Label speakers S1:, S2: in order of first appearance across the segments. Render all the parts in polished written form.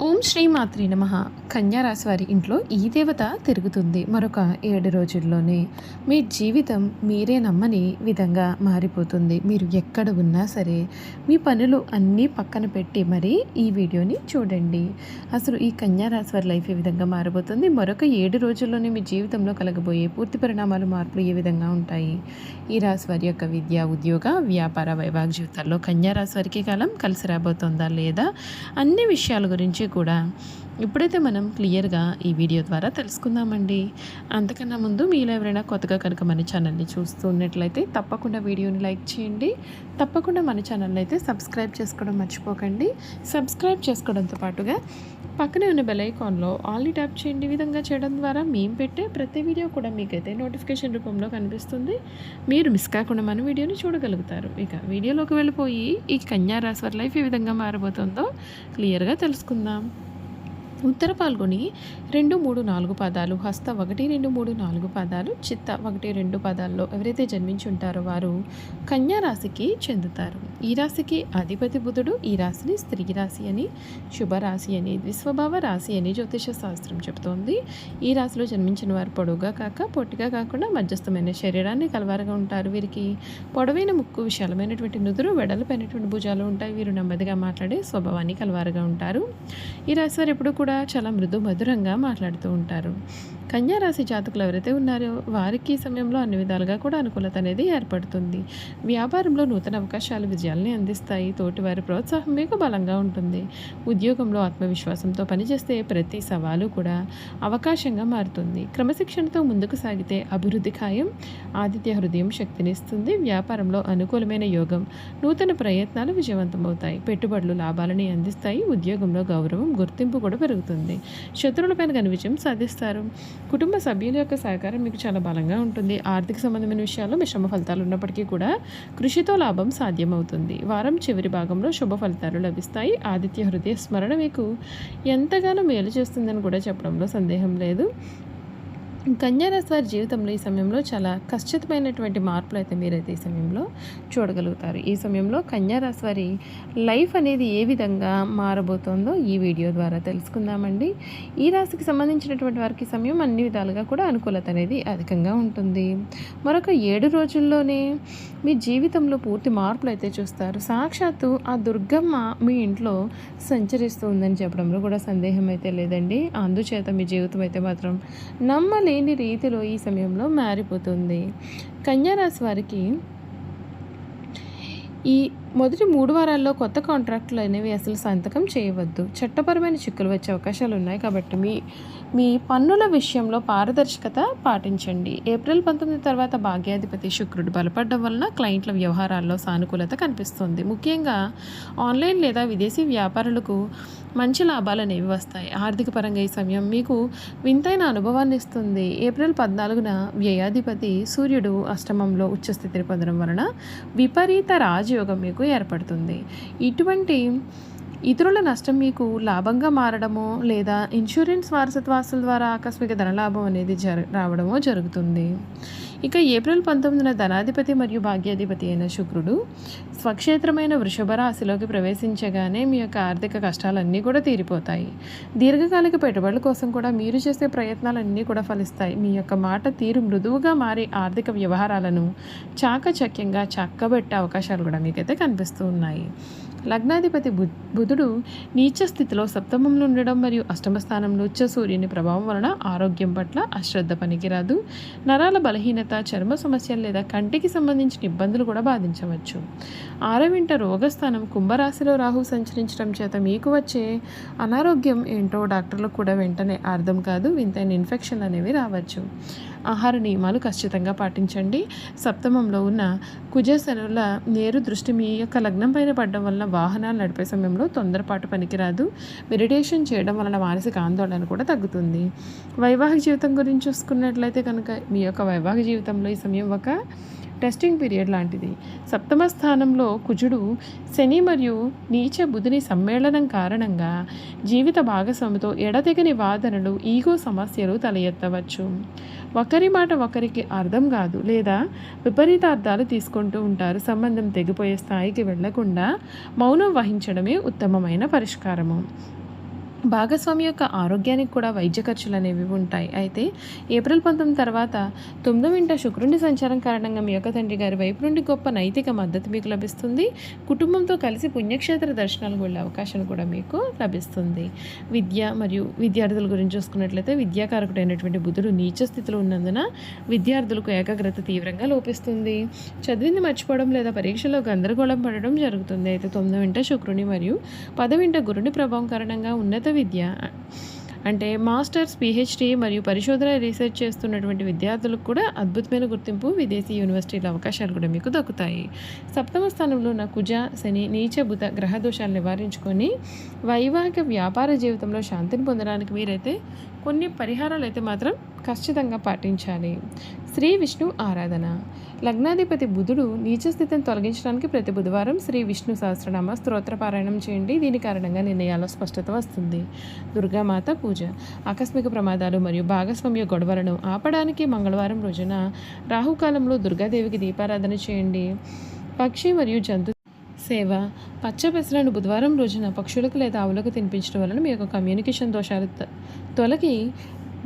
S1: ఓం శ్రీ మాత్రే నమః. కన్యా రాశి వారి ఇంట్లో ఈ దేవత తిరుగుతుంది. మరొక 7 రోజుల్లోనే మీ జీవితం మీరే నమ్మని విధంగా మారిపోతుంది. మీరు ఎక్కడ ఉన్నా సరే మీ పనులు అన్నీ పక్కన పెట్టి మరి ఈ వీడియోని చూడండి. అసలు ఈ కన్యా రాశి వారి లైఫ్ ఏ విధంగా మారబోతుంది, మరొక 7 రోజుల్లోనే మీ జీవితంలో కలగబోయే పూర్తి పరిణామాలు, మార్పులు ఏ విధంగా ఉంటాయి, ఈ రాశి వారి యొక్క విద్య, ఉద్యోగ, వ్యాపార, వైవాహిక జీవితాల్లో కన్యా రాశి వారికి కాలం కలిసి రాబోతుందా లేదా అన్ని విషయాల గురించి కూడా ఇప్పుడైతే మనం క్లియర్గా ఈ వీడియో ద్వారా తెలుసుకుందామండి. అంతకన్నా ముందు మీలో ఎవరైనా కొత్తగా కనుక మన ఛానల్ని చూస్తూ ఉన్నట్లయితే తప్పకుండా వీడియోని లైక్ చేయండి. తప్పకుండా మన ఛానల్ని అయితే సబ్స్క్రైబ్ చేసుకోవడం మర్చిపోకండి. సబ్స్క్రైబ్ చేసుకోవడంతో పాటుగా పక్కనే ఉన్న బెల్ ఐకాన్లో ఆల్ని ట్యాప్ చేయండి. ఈ విధంగా చేయడం ద్వారా మేము పెట్టే ప్రతి వీడియో కూడా మీకైతే నోటిఫికేషన్ రూపంలో కనిపిస్తుంది. మీరు మిస్ కాకుండా మన వీడియోని చూడగలుగుతారు. ఇక వీడియోలోకి వెళ్ళిపోయి ఈ కన్యా రాశి వారి లైఫ్ ఏ విధంగా మారబోతుందో క్లియర్గా తెలుసుకుందాం. ఉత్తర పాల్గొని 2, 3, 4 పాదాలు, హస్త 1, 2, 3, 4 పాదాలు, చిత్త 1, 2 పాదాల్లో ఎవరైతే జన్మించి ఉంటారో వారు కన్యా రాశికి చెందుతారు. ఈ రాశికి అధిపతి బుధుడు. ఈ రాశిని స్త్రీ రాశి అని, శుభరాశి అని, ద్విస్వభావ రాశి అని జ్యోతిష శాస్త్రం చెబుతోంది. ఈ రాశిలో జన్మించిన వారు పొడవుగా కాక పొట్టిగా కాకుండా మధ్యస్థమైన శరీరాన్ని కలవారుగా ఉంటారు. వీరికి పొడవైన ముక్కు, విశాలమైనటువంటి నుదురు, వెడల్పైనటువంటి భుజాలు ఉంటాయి. వీరు నెమ్మదిగా మాట్లాడే స్వభావాన్ని కలవారుగా ఉంటారు. ఈ రాశి వారు ఎప్పుడు కూడా చాలా మృదు మధురంగా మాట్లాడుతూ ఉంటారు. కన్యా రాశి జాతకులు ఎవరైతే ఉన్నారో వారికి ఈ సమయంలో అన్ని విధాలుగా కూడా అనుకూలత అనేది ఏర్పడుతుంది. వ్యాపారంలో నూతన అవకాశాలు విజయాల్ని అందిస్తాయి. తోటివారి ప్రోత్సాహం మీకు బలంగా ఉంటుంది. ఉద్యోగంలో ఆత్మవిశ్వాసంతో పనిచేస్తే ప్రతి సవాలు కూడా అవకాశంగా మారుతుంది. క్రమశిక్షణతో ముందుకు సాగితే అభివృద్ధి ఖాయం. ఆదిత్య హృదయం శక్తినిస్తుంది. వ్యాపారంలో అనుకూలమైన యోగం, నూతన ప్రయత్నాలు విజయవంతమవుతాయి. పెట్టుబడులు లాభాలని అందిస్తాయి. ఉద్యోగంలో గౌరవం, గుర్తింపు కూడా పెరుగుతుంది. శత్రువులపైన ఘన విజయం సాధిస్తారు. కుటుంబ సభ్యుల యొక్క సహకారం మీకు చాలా బలంగా ఉంటుంది. ఆర్థిక సంబంధమైన విషయాల్లో మిశ్రమ ఫలితాలు ఉన్నప్పటికీ కూడా కృషితో లాభం సాధ్యమవుతుంది. వారం చివరి భాగంలో శుభ ఫలితాలు లభిస్తాయి. ఆదిత్య హృదయ స్మరణ మీకు ఎంతగానో మేలు చేస్తుందని కూడా చెప్పడంలో సందేహం లేదు. కన్యా రాశి వారి జీవితంలో ఈ సమయంలో చాలా ఖచ్చితమైనటువంటి మార్పులు అయితే మీరైతే ఈ సమయంలో చూడగలుగుతారు. ఈ సమయంలో కన్యా రాశి వారి లైఫ్ అనేది ఏ విధంగా మారబోతోందో ఈ వీడియో ద్వారా తెలుసుకుందామండి. ఈ రాశికి సంబంధించినటువంటి వారికి సమయం అన్ని విధాలుగా కూడా అనుకూలత అనేది అధికంగా ఉంటుంది. మరొక 7 రోజుల్లోనే మీ జీవితంలో పూర్తి మార్పులు అయితే చూస్తారు. సాక్షాత్తు ఆ దుర్గమ్మ మీ ఇంట్లో సంచరిస్తూ ఉందని చెప్పడంలో కూడా సందేహం అయితే లేదండి. అందుచేత మీ జీవితం అయితే మాత్రం నమ్మలేని రీతిలో ఈ సమయంలో మారిపోతుంది. కన్యా రాశి వారికి ఈ మొదటి 3 వారాల్లో కొత్త కాంట్రాక్టులు అనేవి అసలు సంతకం చేయవద్దు. చట్టపరమైన చిక్కులు వచ్చే అవకాశాలు ఉన్నాయి కాబట్టి మీ పన్నుల విషయంలో పారదర్శకత పాటించండి. ఏప్రిల్ 19 తర్వాత భాగ్యాధిపతి శుక్రుడు బలపడడం వలన క్లయింట్ల వ్యవహారాల్లో సానుకూలత కనిపిస్తుంది. ముఖ్యంగా ఆన్లైన్ లేదా విదేశీ వ్యాపారులకు మంచి లాభాలు అనేవి వస్తాయి. ఆర్థిక పరంగా ఈ సమయం మీకు వింతైన అనుభవాన్ని ఇస్తుంది. ఏప్రిల్ 14న వ్యయాధిపతి సూర్యుడు అష్టమంలో ఉచ్చస్థితిని పొందడం వలన విపరీత రాజయోగం మీకు ఏర్పడుతుంది. ఇటువంటి ఇతరుల నష్టం మీకు లాభంగా మారడమో లేదా ఇన్సూరెన్స్ వారసత్వాసుల ద్వారా ఆకస్మిక ధనలాభం అనేది రావడమో జరుగుతుంది. ఇక ఏప్రిల్ 19న ధనాధిపతి మరియు భాగ్యాధిపతి అయిన శుక్రుడు స్వక్షేత్రమైన వృషభ రాశిలోకి ప్రవేశించగానే మీ యొక్క ఆర్థిక కష్టాలన్నీ కూడా తీరిపోతాయి. దీర్ఘకాలిక పెట్టుబడుల కోసం కూడా మీరు చేసే ప్రయత్నాలన్నీ కూడా ఫలిస్తాయి. మీ యొక్క మాట తీరు మృదువుగా మారి ఆర్థిక వ్యవహారాలను చాకచక్యంగా చక్కబెట్టే అవకాశాలు కూడా మీకైతే కనిపిస్తూ ఉన్నాయి. లగ్నాధిపతి బుధుడు నీచ స్థితిలో సప్తమంలో ఉండడం మరియు అష్టమ స్థానంలో ఉచ్చ సూర్యుని ప్రభావం వలన ఆరోగ్యం పట్ల అశ్రద్ధ పనికిరాదు. నరాల బలహీనత, చర్మ సమస్యలు లేదా కంటికి సంబంధించిన ఇబ్బందులు కూడా బాధించవచ్చు. 6వ ఇంట రోగస్థానం కుంభరాశిలో రాహు సంచరించడం చేత మీకు వచ్చే అనారోగ్యం ఏంటో డాక్టర్లకు కూడా వెంటనే అర్థం కాదు. వింతైన ఇన్ఫెక్షన్లు అనేవి రావచ్చు. ఆహార నియమాలు ఖచ్చితంగా పాటించండి. సప్తమంలో ఉన్న కుజశనుల నేరు దృష్టి మీ యొక్క లగ్నం పైన పడడం వలన వాహనాలు నడిపే సమయంలో తొందరపాటు పనికిరాదు. మెడిటేషన్ చేయడం వలన మానసిక ఆందోళన కూడా తగ్గుతుంది. వైవాహిక జీవితం గురించి చూసుకున్నట్లయితే కనుక మీ యొక్క వైవాహిక జీవితంలో ఈ సమయం ఒక టెస్టింగ్ పీరియడ్ లాంటిది. సప్తమ స్థానంలో కుజుడు శని మరియు నీచ బుధుని సమ్మేళనం కారణంగా జీవిత భాగస్వామితో ఎడతెగని వాదనలు, ఈగో సమస్యలు తల ఎత్తవచ్చు. ఒకరి మాట ఒకరికి అర్థం కాదు లేదా విపరీత అర్థాలు తీసుకుంటూ ఉంటారు. సంబంధం తెగిపోయే స్థాయికి వెళ్లకుండా మౌనం వహించడమే ఉత్తమమైన పరిష్కారము. భాగస్వామి యొక్క ఆరోగ్యానికి కూడా వైద్య ఖర్చులు అనేవి ఉంటాయి. అయితే ఏప్రిల్ 19 తర్వాత 9వ ఇంట శుక్రుని సంచారం కారణంగా మీ యొక్క తండ్రి గారి వైపు నుండి గొప్ప నైతిక మద్దతు మీకు లభిస్తుంది. కుటుంబంతో కలిసి పుణ్యక్షేత్ర దర్శనాలకు వెళ్ళే అవకాశం కూడా మీకు లభిస్తుంది. విద్య మరియు విద్యార్థుల గురించి చూసుకున్నట్లయితే విద్యాకారకుడైనటువంటి బుధుడు నీచ స్థితిలో ఉన్నందున విద్యార్థులకు ఏకాగ్రత తీవ్రంగా లోపిస్తుంది. చదివింది మర్చిపోవడం లేదా పరీక్షలో గందరగోళం పడడం జరుగుతుంది. అయితే 9వ ఇంట శుక్రుని మరియు 10వ ఇంట గురుని ప్రభావం కారణంగా ఉన్నత విద్య అంటే మాస్టర్స్, పిహెచ్డి మరియు పరిశోధన రీసెర్చ్ చేస్తున్నటువంటి విద్యార్థులకు కూడా అద్భుతమైన గుర్తింపు విదేశీ యూనివర్సిటీల అవకాశాలు కూడా మీకు దక్కుతాయి. సప్తమ స్థానంలో ఉన్న కుజ, శని, నీచ, బుధ గ్రహ దోషాలు నివారించుకొని వైవాహిక వ్యాపార జీవితంలో శాంతిని పొందడానికి మీరైతే కొన్ని పరిహారాలు అయితే మాత్రం ఖచ్చితంగా పాటించాలి. శ్రీ విష్ణు ఆరాధన. లగ్నాధిపతి బుధుడు నీచ స్థితిని తొలగించడానికి ప్రతి బుధవారం శ్రీ విష్ణు సహస్రనామ స్తోత్ర పారాయణం చేయండి. దీని కారణంగా నిర్ణయాల్లో స్పష్టత వస్తుంది. దుర్గామాత పూజ. ఆకస్మిక ప్రమాదాలు మరియు భాగస్వామ్య గొడవలను ఆపడానికి మంగళవారం రోజున రాహుకాలంలో దుర్గాదేవికి దీపారాధన చేయండి. పక్షి మరియు జంతు సేవ. పచ్చ పెసలను బుధవారం రోజున పక్షులకు లేదా ఆవులకు తినిపించడం వలన మీ యొక్క కమ్యూనికేషన్ దోషాలు తొలగి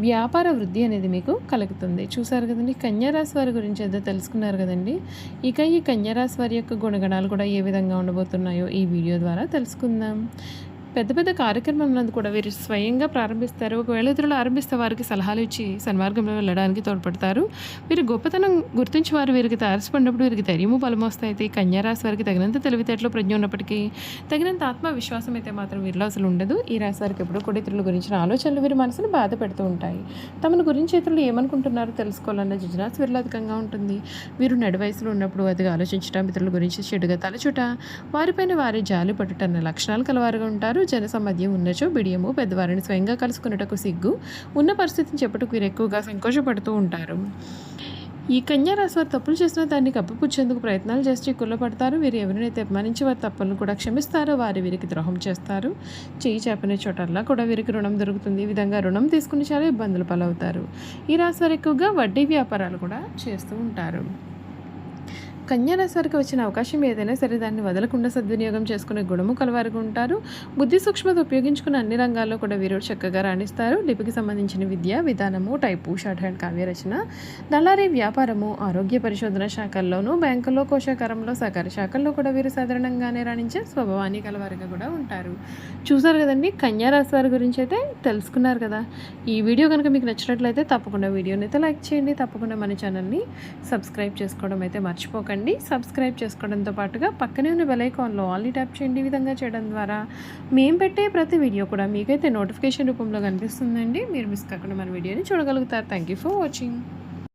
S1: వ్యాపార వృద్ధి అనేది మీకు కలుగుతుంది. చూసారు కదండి, కన్యారాశి వారి గురించి ఏదో తెలుసుకున్నారు కదండి. ఇక ఈ కన్యారాశి వారి యొక్క గుణగణాలు కూడా ఏ విధంగా ఉండబోతున్నాయో ఈ వీడియో ద్వారా తెలుసుకుందాం. పెద్ద పెద్ద కార్యక్రమాలను కూడా వీరు స్వయంగా ప్రారంభిస్తారు. ఒకవేళ ఇతరులు ఆరంభిస్తే వారికి సలహాలు ఇచ్చి సన్మార్గంలో వెళ్ళడానికి తోడ్పడతారు. వీరి గొప్పతనం గుర్తించి వారు వీరికి తారసపడినప్పుడు వీరికి ధైర్యము బలము వస్తాయి. అయితే కన్యారాశి వారికి తగినంత తెలివితేటలో ప్రజ్ఞ ఉన్నప్పటికీ తగినంత ఆత్మవిశ్వాసం అయితే మాత్రం వీరిలో అసలు ఉండదు. ఈ రాశి వారికి ఎప్పుడూ కూడా ఇతరుల గురించిన ఆలోచనలు వీరి మనసును బాధ పెడుతూ ఉంటాయి. తమను గురించి ఇతరులు ఏమనుకుంటున్నారో తెలుసుకోవాలన్న జిజ్ఞాస వీరిలో అధికంగా ఉంటుంది. వీరు నడి వయసులో ఉన్నప్పుడు అదిగా ఆలోచించడం, ఇతరుల గురించి చెడుగా తలచుట, వారిపైన వారి జాలి పట్టుట అన్న లక్షణాలు కలవారుగా ఉంటారు. జనసమధ్యం ఉన్నచో బిడియము, పెద్దవారిని స్వయంగా కలుసుకున్నటకు సిగ్గు, ఉన్న పరిస్థితిని చెప్పుటకు వీరు ఎక్కువగా సంకోచపడుతూ ఉంటారు. ఈ కన్యారాశి వారు తప్పులు చేసిన దాన్ని కప్పిపుచ్చేందుకు ప్రయత్నాలు చేసి చిక్కుల్లో పడతారు. వీరు ఎవరినైతే అభిమానించి వారి తప్పులను కూడా క్షమిస్తారో వారు వీరికి ద్రోహం చేస్తారు. చేయి చేపనే చోటల్లా కూడా వీరికి రుణం దొరుకుతుంది. ఈ విధంగా రుణం తీసుకుని చాలా ఇబ్బందులు పాలవుతారు. ఈ రాశి వారు ఎక్కువగా వడ్డీ వ్యాపారాలు కూడా చేస్తూ ఉంటారు. కన్యారాశి వారికి వచ్చిన అవకాశం ఏదైనా సరే దాన్ని వదలకుండా సద్వినియోగం చేసుకునే గుణము కలవారుగా ఉంటారు. బుద్ధి సూక్ష్మత ఉపయోగించుకున్న అన్ని రంగాల్లో కూడా వీరు చక్కగా రాణిస్తారు. లిపికి సంబంధించిన విద్య విధానము, టైపు, షార్ట్ హ్యాండ్, కావ్యరచన, దళారీ వ్యాపారము, ఆరోగ్య పరిశోధన శాఖల్లోనూ, బ్యాంకుల్లో, కోశాగారంలో, సహకార శాఖల్లో కూడా వీరు సాధారణంగానే రాణించే స్వభావాన్ని కలవారుగా కూడా ఉంటారు. చూసారు కదండి, కన్యారాశి వారి గురించి అయితే తెలుసుకున్నారు కదా. ఈ వీడియో కనుక మీకు నచ్చినట్లయితే తప్పకుండా వీడియోని అయితే లైక్ చేయండి. తప్పకుండా మన ఛానల్ని సబ్స్క్రైబ్ చేసుకోవడం అయితే మర్చిపోకండి. సబ్స్క్రైబ్ చేసుకోవడంతో పాటుగా పక్కనే ఉన్న బెల్ ఐకాన్లో ఆల్ని ట్యాప్ చేయండి. ఈ విధంగా చేయడం ద్వారా మేము పెట్టే ప్రతి వీడియో కూడా మీకైతే నోటిఫికేషన్ రూపంలో కనిపిస్తుందండి. మీరు మిస్ కాకుండా మన వీడియోని చూడగలుగుతారు. Thank you for watching.